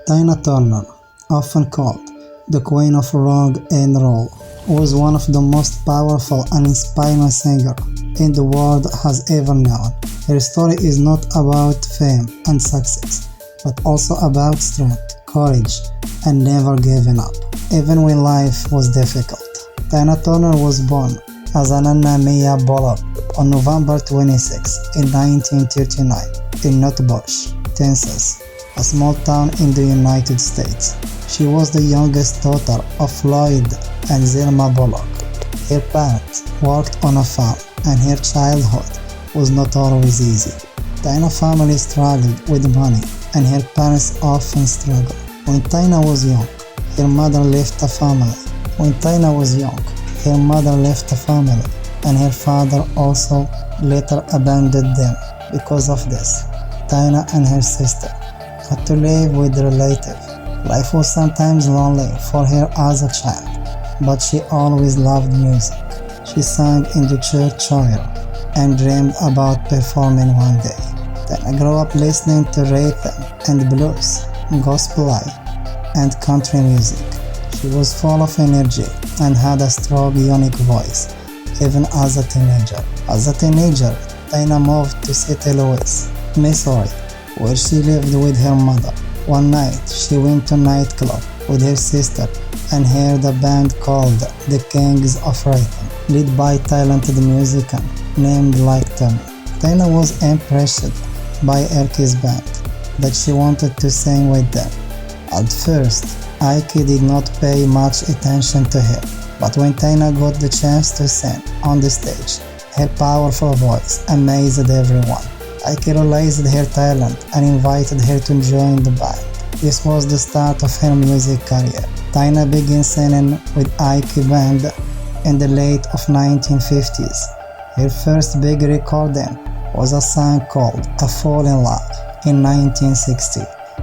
Tina Turner, often called the Queen of Rock and Roll, was one of the most powerful and inspiring singers in the world has ever known. Her story is not about fame and success, but also about strength, courage, and never giving up, even when life was difficult. Tina Turner was born as Anna Mae Bullock on November 26 in 1939 in Nutbush, Texas, a small town in the United States. She was the youngest daughter of Floyd and Zelma Bullock. Her parents worked on a farm, and her childhood was not always easy. Tina's family struggled with money, and her parents often struggled. When Tina was young, her mother left the family. And her father also later abandoned them. Because of this, Tina and her sister had to live with relatives. Life was sometimes lonely for her as a child, but she always loved music. She sang in the church choir and dreamed about performing one day. Tina grew up listening to rhythm and blues, gospel, and country music. She was full of energy and had a strong, unique voice, even as a teenager. Tina moved to St. Louis, Missouri, where she lived with her mother. One night, she went to a nightclub with her sister and heard a band called the Kings of Rhythm, led by a talented musician named Turner. Tina was impressed by Ike's band, that she wanted to sing with them. At first, Ike did not pay much attention to her, but when Tina got the chance to sing on the stage, her powerful voice amazed everyone. Ike realized her talent and invited her to join the band. This was the start of her music career. Tina began singing with Ike band in the late of 1950s. Her first big recording was a song called "I Fall in Love" in 1960.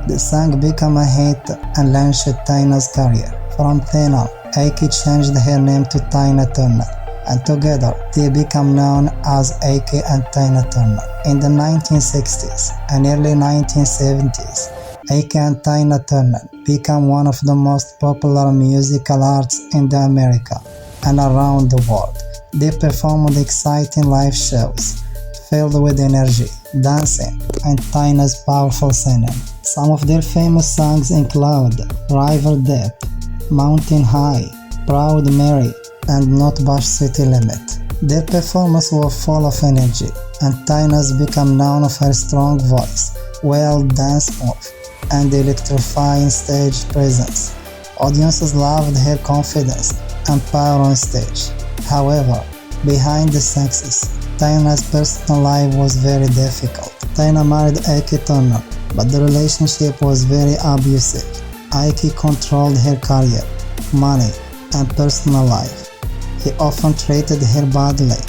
The song became a hit and launched Tina's career. From then on, Ike changed her name to Tina Turner, and together they became known as Ike and Tina Turner. In the 1960s and early 1970s, Ike and Tina Turner became one of the most popular musical arts in America and around the world. They performed exciting live shows filled with energy, dancing, and Tina's powerful singing. Some of their famous songs include River Deep, Mountain High, Proud Mary, and Nutbush City Limit. Their performances were full of energy, and Tina's become known for her strong voice, wild dance moves, and electrifying stage presence. Audiences loved her confidence and power on stage. However, behind the success, Tina's personal life was very difficult. Tina married Ike Turner, but the relationship was very abusive. Ike controlled her career, money, and personal life. He often treated her badly,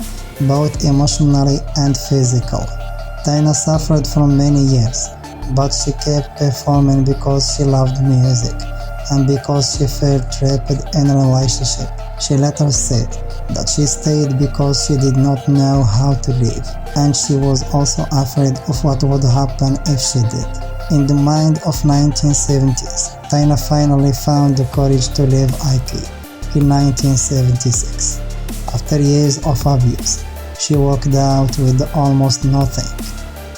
both emotionally and physically. Tina suffered for many years, but she kept performing because she loved music and because she felt trapped in a relationship. She later said that she stayed because she did not know how to live, and she was also afraid of what would happen if she did. In the mind of 1970s, Tina finally found the courage to leave Ike in 1976. After years of abuse, she walked out with almost nothing,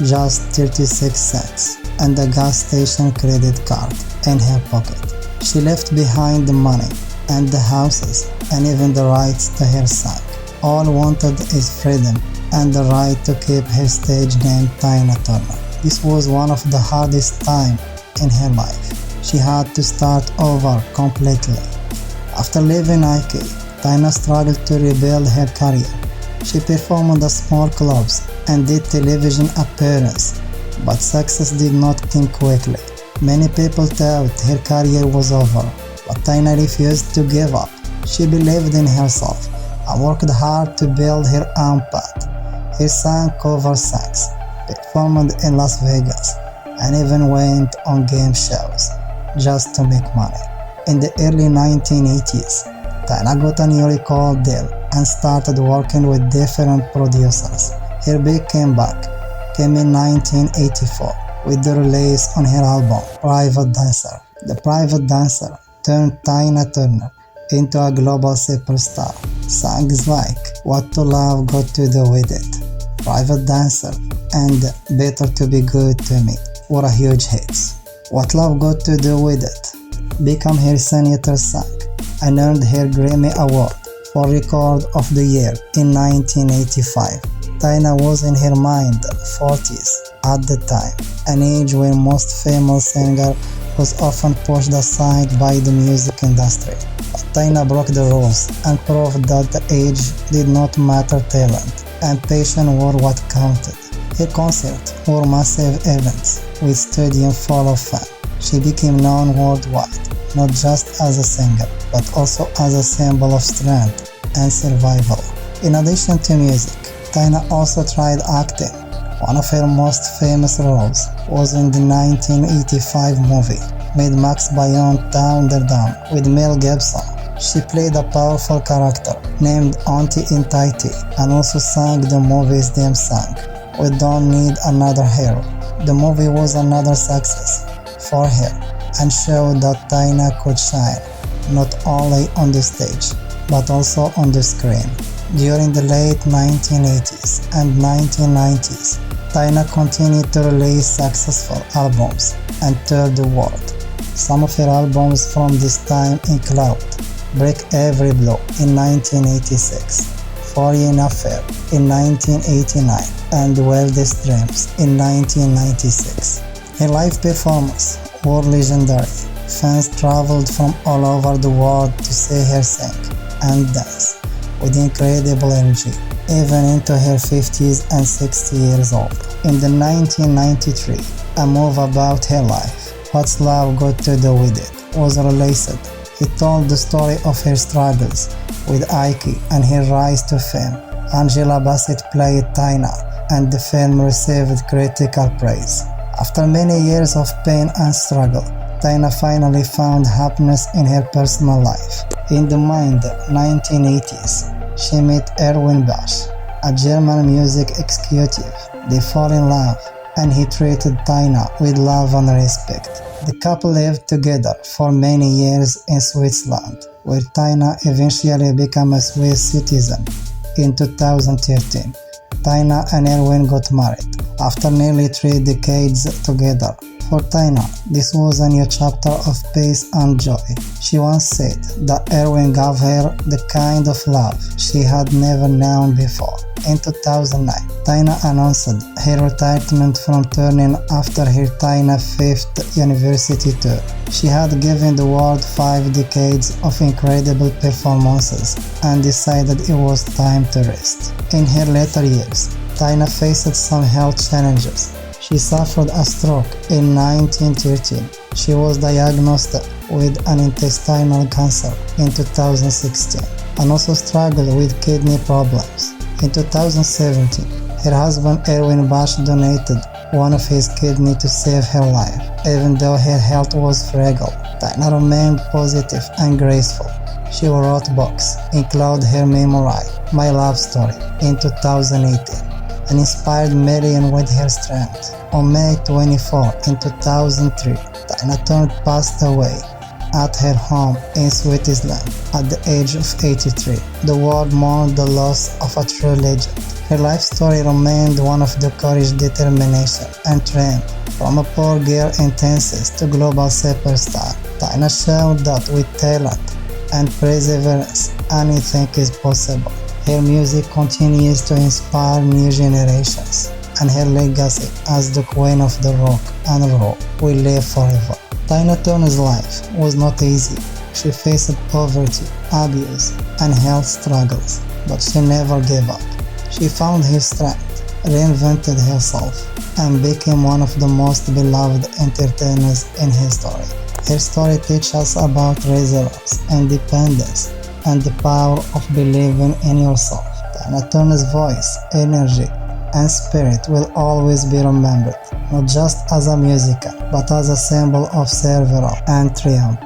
just 36 cents and a gas station credit card in her pocket. She left behind the money and the houses and even the rights to her song. All wanted is freedom and the right to keep her stage name Tina Turner. This was one of the hardest times in her life. She had to start over completely. After leaving Ike, Tina struggled to rebuild her career. She performed at small clubs and did television appearances, but success did not come quickly. Many people thought her career was over, but Tina refused to give up. She believed in herself and worked hard to build her own path. She sang cover songs, performed in Las Vegas, and even went on game shows just to make money. In the early 1980s, Tina got a new record deal and started working with different producers. Her big comeback came in 1984 with the release on her album Private Dancer. The private dancer turned Tina Turner into a global superstar. Songs like What to Love Got to Do With It, Private Dancer, and Better to Be Good to Me were a huge hits. What Love Got to Do With It became her signature song and earned her Grammy Award for Record of the Year in 1985. Tina was in her mid-40s at the time, an age where most female singers was often pushed aside by the music industry. But Tina broke the rules and proved that the age did not matter. Talent and passion were what counted. Her concerts were massive events with stadiums full of fans. She became known worldwide, not just as a singer, but also as a symbol of strength and survival. In addition to music, Tina also tried acting. One of her most famous roles was in the 1985 movie Mad Max Beyond Thunderdome with Mel Gibson. She played a powerful character named Auntie in Tahiti and also sang the movie's theme song, We Don't Need Another Hero. The movie was another success for her and showed that Tina could shine not only on the stage but also on the screen. During the late 1980s and 1990s, Tina continued to release successful albums and tour the world. Some of her albums from this time include Break Every Blow in 1986, Foreign Affair in 1989, and Wildest Dreams in 1996. Her live performances were legendary. Fans traveled from all over the world to see her sing and dance with incredible energy, even into her 50s and 60 years old. In the 1993, a movie about her life, What's Love Got to Do With It, was released. It told the story of her struggles with Ike and her rise to fame. Angela Bassett played Tina, and the film received critical praise. After many years of pain and struggle, Tina finally found happiness in her personal life. In the mid-1980s, she met Erwin Busch, a German music executive. They fall in love, and he treated Tina with love and respect. The couple lived together for many years in Switzerland, where Tina eventually became a Swiss citizen. In 2013, Tina and Erwin got married after nearly 3 decades together. For Tina, this was a new chapter of peace and joy. She once said that Erwin gave her the kind of love she had never known before. In 2009, Tina announced her retirement from touring after her Tina 5th university tour. She had given the world 5 decades of incredible performances and decided it was time to rest. In her later years, Tina faced some health challenges. She suffered a stroke in 1913. She was diagnosed with an intestinal cancer in 2016 and also struggled with kidney problems. In 2017, her husband Erwin Busch donated one of his kidneys to save her life. Even though her health was fragile, Tina remained positive and graceful. She wrote books, including her memoir, My Love Story, in 2018. And inspired millions with her strength. On May 24 in 2003, Tina Turner passed away at her home in Switzerland at the age of 83. The world mourned the loss of a true legend. Her life story remained one of the courage, determination, and strength. From a poor girl in Texas to global superstar, Tina showed that with talent and perseverance, anything is possible. Her music continues to inspire new generations, and her legacy as the queen of the rock and roll will live forever. Tina Turner's life was not easy. She faced poverty, abuse, and health struggles, but she never gave up. She found her strength, reinvented herself, and became one of the most beloved entertainers in history. Her story teaches us about resilience, independence, and the power of believing in yourself. Tina Turner's voice, energy, and spirit will always be remembered, not just as a musician, but as a symbol of survival and triumph.